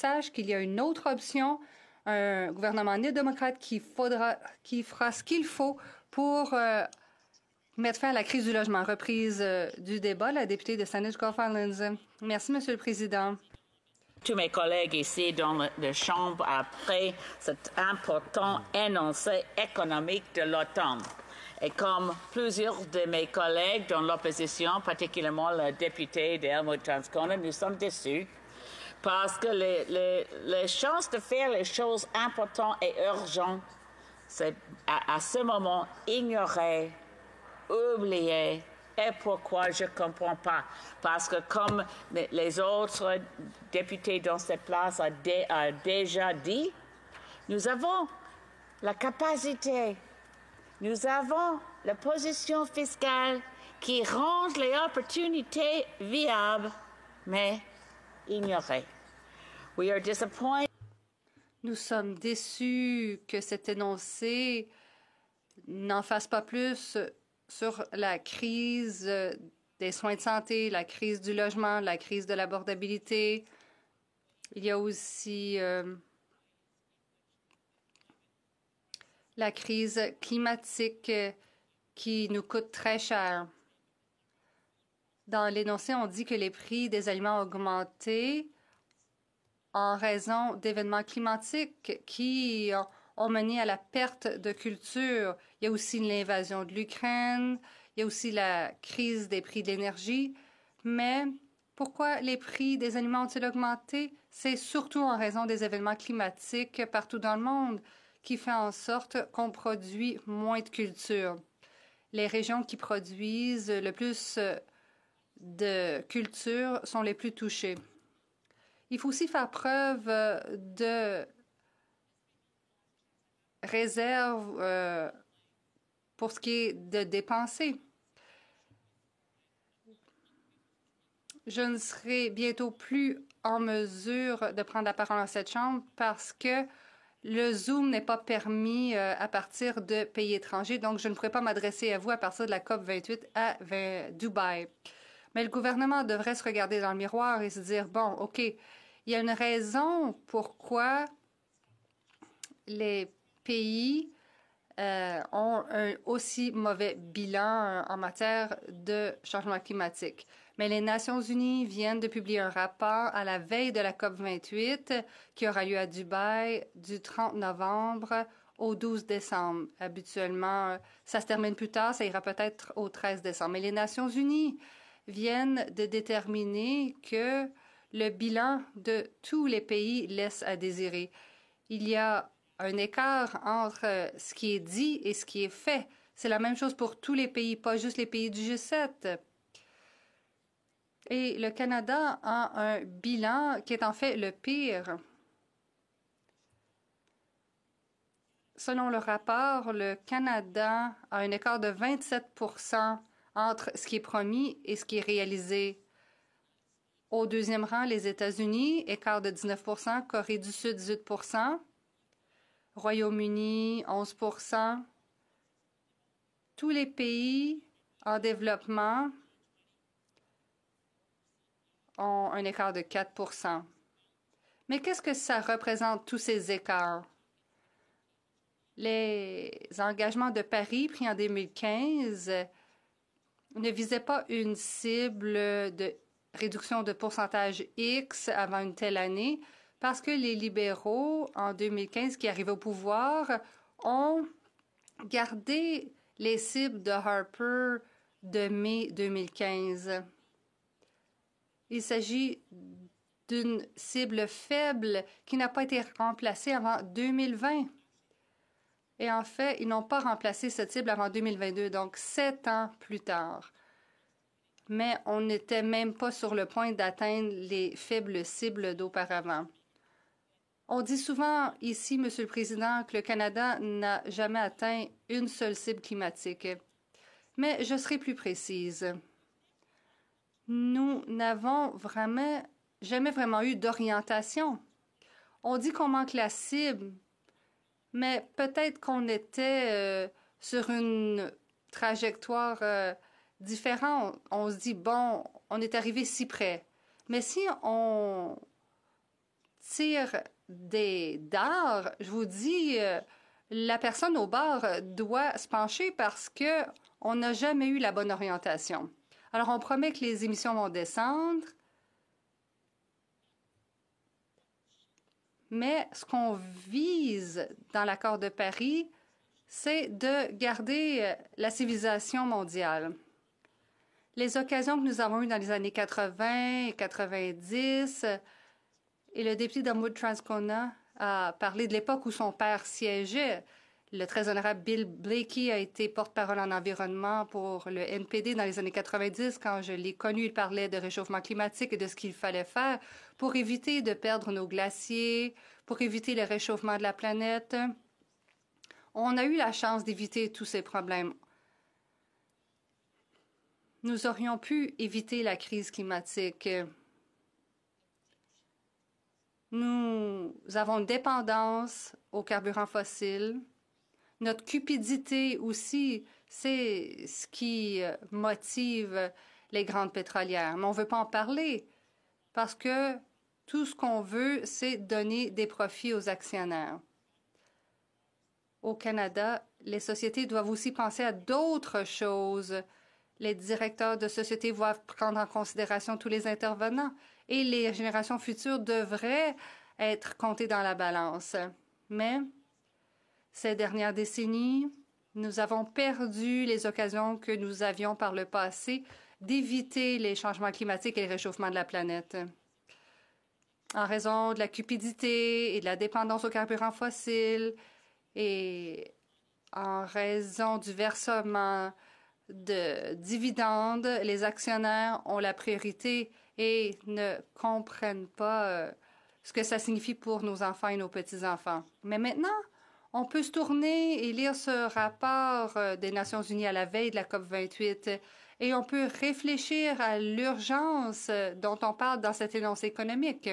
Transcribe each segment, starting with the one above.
sache qu'il y a une autre option, un gouvernement néo-démocrate qui fera ce qu'il faut pour mettre fin à la crise du logement. Reprise du débat, la députée de Saanich Gulf Islands. Merci, Monsieur le Président. Tous mes collègues ici dans la Chambre après cet important énoncé économique de l'automne. Et comme plusieurs de mes collègues dans l'opposition, particulièrement le député d'Elmwood-Transcona, nous sommes déçus parce que les chances de faire les choses importantes et urgentes, c'est à ce moment ignoré, oublié. Et pourquoi je ne comprends pas? Parce que comme les autres députés dans cette place ont déjà dit, nous avons la capacité, nous avons la position fiscale qui rend les opportunités viables, mais ignorées. We are disappointed. Nous sommes déçus que cet énoncé n'en fasse pas plus sur la crise des soins de santé, la crise du logement, la crise de l'abordabilité. Il y a aussi la crise climatique qui nous coûte très cher. Dans l'énoncé, on dit que les prix des aliments ont augmenté en raison d'événements climatiques qui ont mené à la perte de culture. Il y a aussi l'invasion de l'Ukraine, il y a aussi la crise des prix de l'énergie. Mais pourquoi les prix des aliments ont-ils augmenté? C'est surtout en raison des événements climatiques partout dans le monde qui fait en sorte qu'on produit moins de culture. Les régions qui produisent le plus de culture sont les plus touchées. Il faut aussi faire preuve de réserve pour ce qui est de dépenser. Je ne serai bientôt plus en mesure de prendre la parole dans cette Chambre parce que le Zoom n'est pas permis à partir de pays étrangers, donc je ne pourrai pas m'adresser à vous à partir de la COP28 à Dubaï. Mais le gouvernement devrait se regarder dans le miroir et se dire, bon, OK, il y a une raison pourquoi les pays ont un aussi mauvais bilan en matière de changement climatique. Mais les Nations unies viennent de publier un rapport à la veille de la COP28 qui aura lieu à Dubaï du 30 novembre au 12 décembre. Habituellement, ça se termine plus tard, ça ira peut-être au 13 décembre. Mais les Nations unies viennent de déterminer que le bilan de tous les pays laisse à désirer. Il y a un écart entre ce qui est dit et ce qui est fait. C'est la même chose pour tous les pays, pas juste les pays du G7. Et le Canada a un bilan qui est en fait le pire. Selon le rapport, le Canada a un écart de 27% entre ce qui est promis et ce qui est réalisé. Au deuxième rang, les États-Unis, écart de 19%, Corée du Sud, 18%, Royaume-Uni, 11%. Tous les pays en développement ont un écart de 4%. Mais qu'est-ce que ça représente, tous ces écarts? Les engagements de Paris pris en 2015 ne visaient pas une cible de réduction de pourcentage X avant une telle année parce que les libéraux, en 2015, qui arrivaient au pouvoir, ont gardé les cibles de Harper de mai 2015. Il s'agit d'une cible faible qui n'a pas été remplacée avant 2020. Et en fait, ils n'ont pas remplacé cette cible avant 2022, donc 7 ans plus tard. Mais on n'était même pas sur le point d'atteindre les faibles cibles d'auparavant. On dit souvent ici, Monsieur le Président, que le Canada n'a jamais atteint une seule cible climatique. Mais je serai plus précise. Nous n'avons jamais vraiment eu d'orientation. On dit qu'on manque la cible, mais peut-être qu'on était sur une trajectoire différente. On se dit, bon, on est arrivé si près. Mais si on tir des dards, je vous dis, la personne au bar doit se pencher parce que on n'a jamais eu la bonne orientation. Alors, on promet que les émissions vont descendre, mais ce qu'on vise dans l'accord de Paris, c'est de garder la civilisation mondiale. Les occasions que nous avons eues dans les années 80 et 90, et le député d'Elmwood Transcona a parlé de l'époque où son père siégeait. Le très honorable Bill Blakey a été porte-parole en environnement pour le NPD dans les années 90. Quand je l'ai connu, il parlait de réchauffement climatique et de ce qu'il fallait faire pour éviter de perdre nos glaciers, pour éviter le réchauffement de la planète. On a eu la chance d'éviter tous ces problèmes. Nous aurions pu éviter la crise climatique. Nous avons une dépendance aux carburants fossiles. Notre cupidité aussi, c'est ce qui motive les grandes pétrolières. Mais on ne veut pas en parler parce que tout ce qu'on veut, c'est donner des profits aux actionnaires. Au Canada, les sociétés doivent aussi penser à d'autres choses. Les directeurs de sociétés doivent prendre en considération tous les intervenants et les générations futures devraient être comptées dans la balance. Mais ces dernières décennies, nous avons perdu les occasions que nous avions par le passé d'éviter les changements climatiques et le réchauffement de la planète. En raison de la cupidité et de la dépendance aux carburants fossiles et en raison du versement de dividendes, les actionnaires ont la priorité et ne comprennent pas ce que ça signifie pour nos enfants et nos petits-enfants. Mais maintenant, on peut se tourner et lire ce rapport des Nations unies à la veille de la COP28 et on peut réfléchir à l'urgence dont on parle dans cet énoncé économique.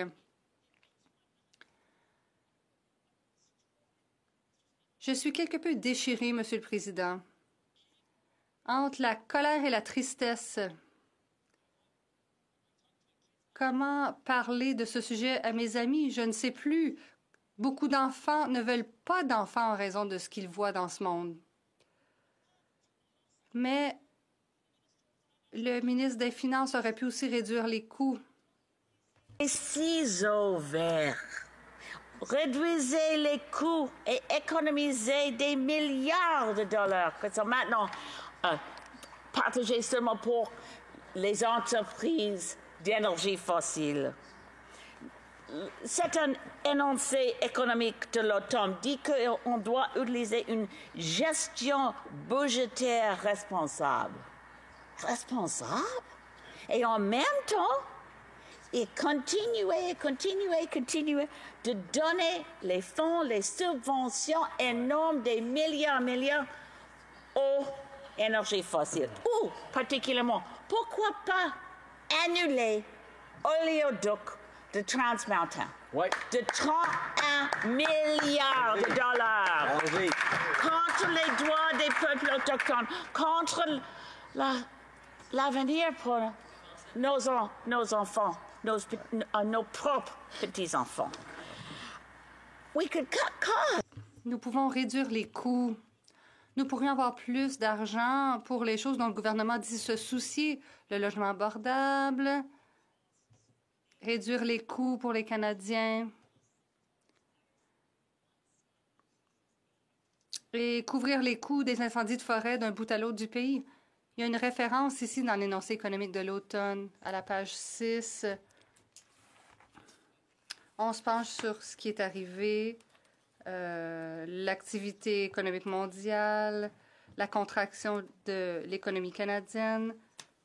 Je suis quelque peu déchirée, Monsieur le Président, entre la colère et la tristesse. Comment parler de ce sujet à mes amis? Je ne sais plus. Beaucoup d'enfants ne veulent pas d'enfants en raison de ce qu'ils voient dans ce monde. Mais le ministre des Finances aurait pu aussi réduire les coûts. Les ciseaux verts. Réduisez les coûts et économisez des milliards de dollars qui sont maintenant partagés seulement pour les entreprises d'énergie fossile. C'est un énoncé économique de l'automne dit qu'on doit utiliser une gestion budgétaire responsable. Responsable? Et en même temps, et continuer de donner les fonds, les subventions énormes des milliards aux énergies fossiles. Ou, particulièrement, pourquoi pas annuler l'oléoduc de Trans Mountain de 31 milliards de dollars contre les droits des peuples autochtones, contre l'avenir pour nos enfants, nos propres petits-enfants. Nous pouvons réduire les coûts. Nous pourrions avoir plus d'argent pour les choses dont le gouvernement dit se soucier, le logement abordable, réduire les coûts pour les Canadiens et couvrir les coûts des incendies de forêt d'un bout à l'autre du pays. Il y a une référence ici dans l'énoncé économique de l'automne, à la page 6. On se penche sur ce qui est arrivé, l'activité économique mondiale, la contraction de l'économie canadienne.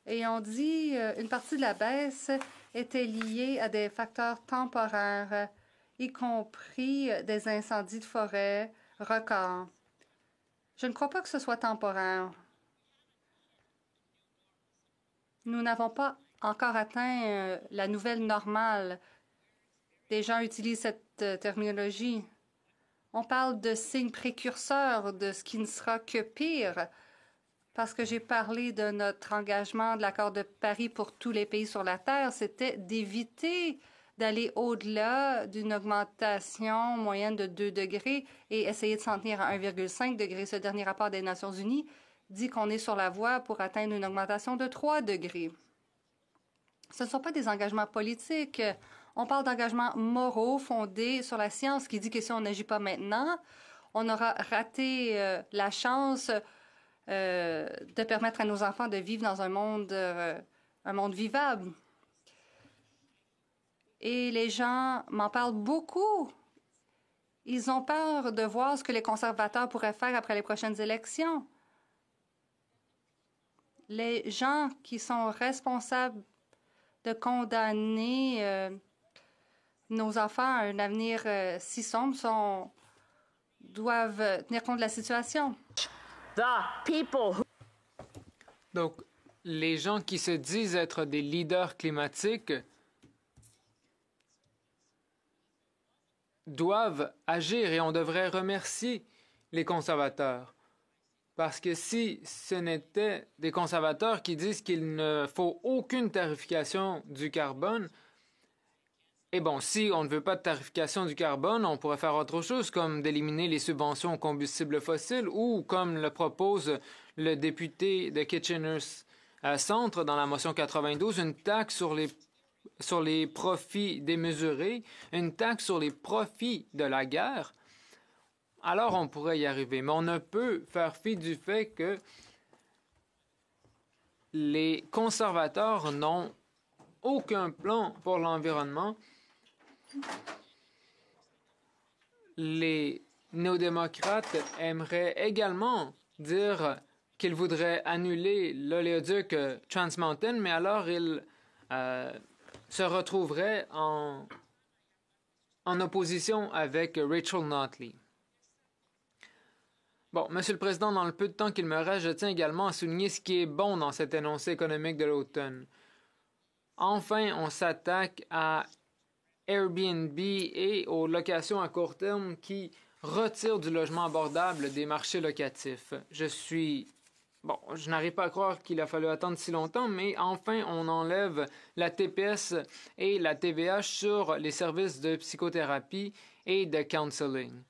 Et on dit une partie de la baisse était liée à des facteurs temporaires, y compris des incendies de forêt records. Je ne crois pas que ce soit temporaire. Nous n'avons pas encore atteint la nouvelle normale. Des gens utilisent cette terminologie. On parle de signes précurseurs de ce qui ne sera que pire, parce que j'ai parlé de notre engagement de l'accord de Paris pour tous les pays sur la Terre, c'était d'éviter d'aller au-delà d'une augmentation moyenne de 2 degrés et essayer de s'en tenir à 1,5 degré. Ce dernier rapport des Nations unies dit qu'on est sur la voie pour atteindre une augmentation de 3 degrés. Ce ne sont pas des engagements politiques. On parle d'engagements moraux fondés sur la science qui dit que si on n'agit pas maintenant, on aura raté la chance de permettre à nos enfants de vivre dans un monde vivable. Et les gens m'en parlent beaucoup. Ils ont peur de voir ce que les conservateurs pourraient faire après les prochaines élections. Les gens qui sont responsables de condamner nos enfants à un avenir si sombre doivent tenir compte de la situation. Donc, les gens qui se disent être des leaders climatiques doivent agir et on devrait remercier les conservateurs. Parce que si ce n'étaient des conservateurs qui disent qu'il ne faut aucune tarification du carbone, et bon, si on ne veut pas de tarification du carbone, on pourrait faire autre chose comme d'éliminer les subventions aux combustibles fossiles ou, comme le propose le député de Kitchener Centre dans la motion 92, une taxe sur les profits démesurés, une taxe sur les profits de la guerre. Alors on pourrait y arriver. Mais on ne peut faire fi du fait que les conservateurs n'ont aucun plan pour l'environnement. Les néo-démocrates aimeraient également dire qu'ils voudraient annuler l'oléoduc Trans Mountain, mais alors ils se retrouveraient en opposition avec Rachel Notley. Bon, Monsieur le Président, dans le peu de temps qu'il me reste, je tiens également à souligner ce qui est bon dans cet énoncé économique de l'automne. Enfin, on s'attaque à Airbnb et aux locations à court terme qui retirent du logement abordable des marchés locatifs. Je n'arrive pas à croire qu'il a fallu attendre si longtemps, mais enfin, on enlève la TPS et la TVA sur les services de psychothérapie et de counseling.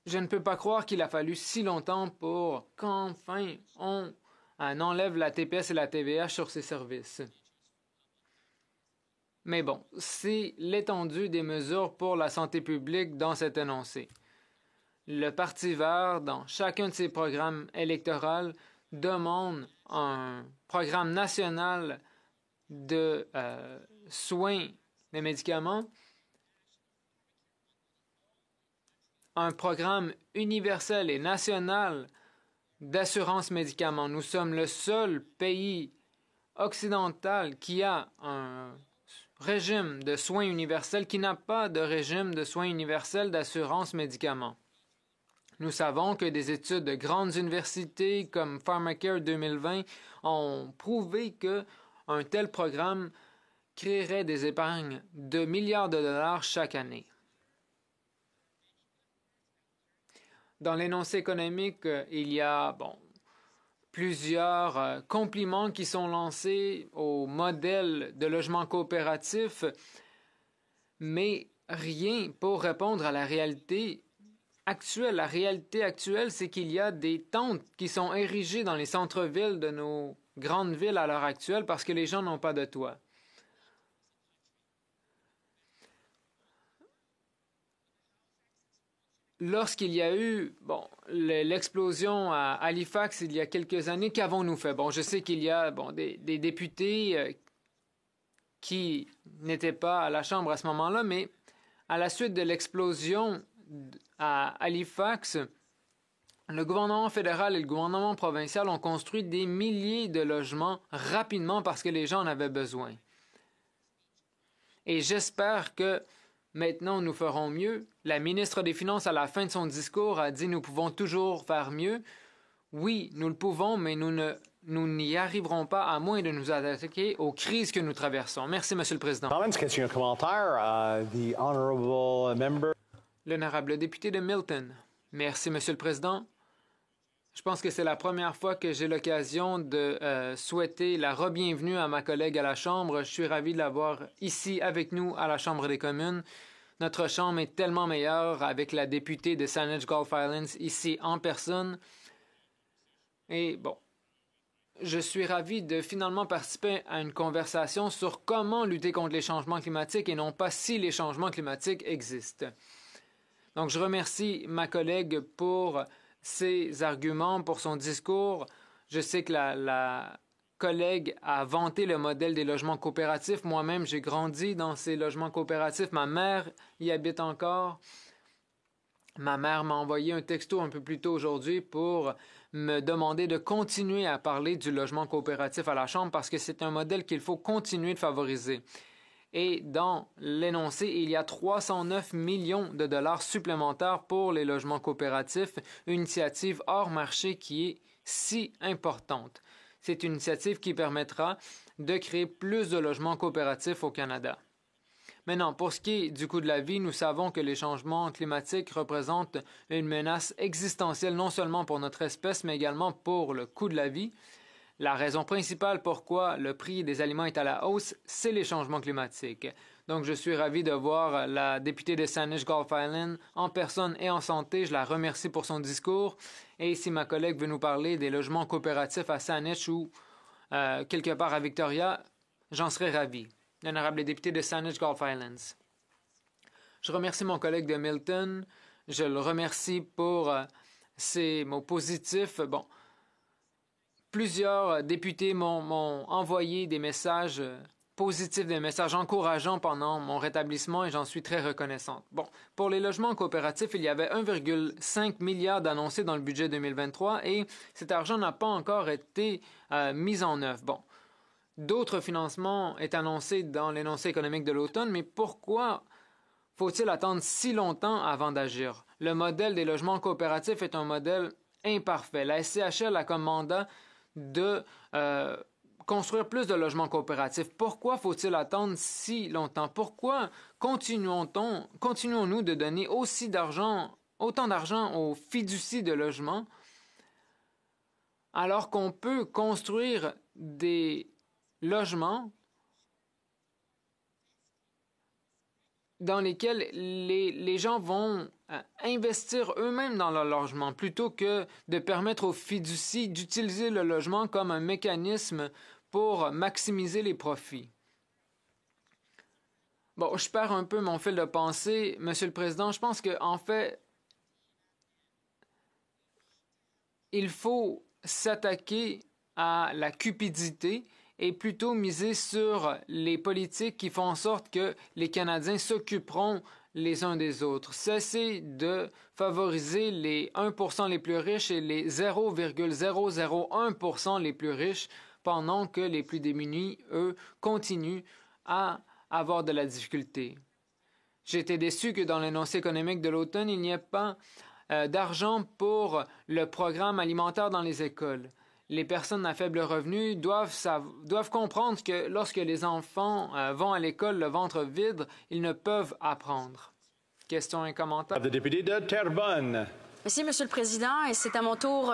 Je ne peux pas croire qu'il a fallu si longtemps pour qu'enfin on enlève la TPS et la TVA sur ces services. Mais bon, c'est l'étendue des mesures pour la santé publique dans cet énoncé. Le Parti vert, dans chacun de ses programmes électoraux, demande un programme national de soins des médicaments, un programme universel et national d'assurance médicaments. Nous sommes le seul pays occidental qui a un régime de soins universel qui n'a pas de régime de soins universel d'assurance médicaments. Nous savons que des études de grandes universités comme Pharmacare 2020 ont prouvé qu'un tel programme créerait des épargnes de milliards de dollars chaque année. Dans l'énoncé économique, il y a plusieurs compliments qui sont lancés au modèle de logement coopératif, mais rien pour répondre à la réalité actuelle. La réalité actuelle, c'est qu'il y a des tentes qui sont érigées dans les centres-villes de nos grandes villes à l'heure actuelle parce que les gens n'ont pas de toit. Lorsqu'il y a eu l'explosion à Halifax il y a quelques années, qu'avons-nous fait? Je sais qu'il y a des députés qui n'étaient pas à la Chambre à ce moment-là, mais à la suite de l'explosion à Halifax, le gouvernement fédéral et le gouvernement provincial ont construit des milliers de logements rapidement parce que les gens en avaient besoin. Et j'espère que maintenant, nous ferons mieux. La ministre des Finances, à la fin de son discours, a dit « Nous pouvons toujours faire mieux ». Oui, nous le pouvons, mais nous n'y arriverons pas à moins de nous attaquer aux crises que nous traversons. Merci, Monsieur le Président. L'honorable député de Milton. Merci, Monsieur le Président. Je pense que c'est la première fois que j'ai l'occasion de souhaiter la re-bienvenue à ma collègue à la Chambre. Je suis ravi de l'avoir ici avec nous à la Chambre des communes. Notre Chambre est tellement meilleure avec la députée de Saanich Gulf Islands ici en personne. Et bon, je suis ravi de finalement participer à une conversation sur comment lutter contre les changements climatiques et non pas si les changements climatiques existent. Donc, je remercie ma collègue pour ses arguments, pour son discours. Je sais que la collègue a vanté le modèle des logements coopératifs. Moi-même, j'ai grandi dans ces logements coopératifs. Ma mère y habite encore. Ma mère m'a envoyé un texto un peu plus tôt aujourd'hui pour me demander de continuer à parler du logement coopératif à la Chambre parce que c'est un modèle qu'il faut continuer de favoriser. Et dans l'énoncé, il y a 309 millions de dollars supplémentaires pour les logements coopératifs, une initiative hors marché qui est si importante. C'est une initiative qui permettra de créer plus de logements coopératifs au Canada. Maintenant, pour ce qui est du coût de la vie, nous savons que les changements climatiques représentent une menace existentielle non seulement pour notre espèce, mais également pour le coût de la vie. La raison principale pourquoi le prix des aliments est à la hausse, c'est les changements climatiques. Donc, je suis ravi de voir la députée de Saanich Gulf Islands en personne et en santé. Je la remercie pour son discours. Et si ma collègue veut nous parler des logements coopératifs à Saanich ou quelque part à Victoria, j'en serais ravi. L'honorable député de Saanich Gulf Islands. Je remercie mon collègue de Milton. Je le remercie pour ses mots positifs. Bon, plusieurs députés m'ont envoyé des messages positifs, des messages encourageants pendant mon rétablissement et j'en suis très reconnaissante. Bon, pour les logements coopératifs, il y avait 1,5 milliard d'annoncés dans le budget 2023 et cet argent n'a pas encore été mis en œuvre. Bon, d'autres financements est annoncé dans l'énoncé économique de l'automne, mais pourquoi faut-il attendre si longtemps avant d'agir? Le modèle des logements coopératifs est un modèle imparfait. La SCHL a comme mandat de construire plus de logements coopératifs. Pourquoi faut-il attendre si longtemps? Pourquoi continuons-nous de donner autant d'argent aux fiducies de logements alors qu'on peut construire des logements dans lesquels les gens vont investir eux-mêmes dans leur logement plutôt que de permettre aux fiducies d'utiliser le logement comme un mécanisme pour maximiser les profits. Bon, je perds un peu mon fil de pensée, Monsieur le Président. Je pense qu'en fait, il faut s'attaquer à la cupidité et plutôt miser sur les politiques qui font en sorte que les Canadiens s'occuperont les uns des autres. Cessez de favoriser les 1% les plus riches et les 0,001% les plus riches pendant que les plus démunis, eux, continuent à avoir de la difficulté. J'ai été déçu que dans l'énoncé économique de l'automne, il n'y ait pas d'argent pour le programme alimentaire dans les écoles. Les personnes à faible revenu doivent comprendre que lorsque les enfants vont à l'école le ventre vide, ils ne peuvent apprendre. Question et commentaire. Député de Terrebonne. Merci, Monsieur le Président, et c'est à mon tour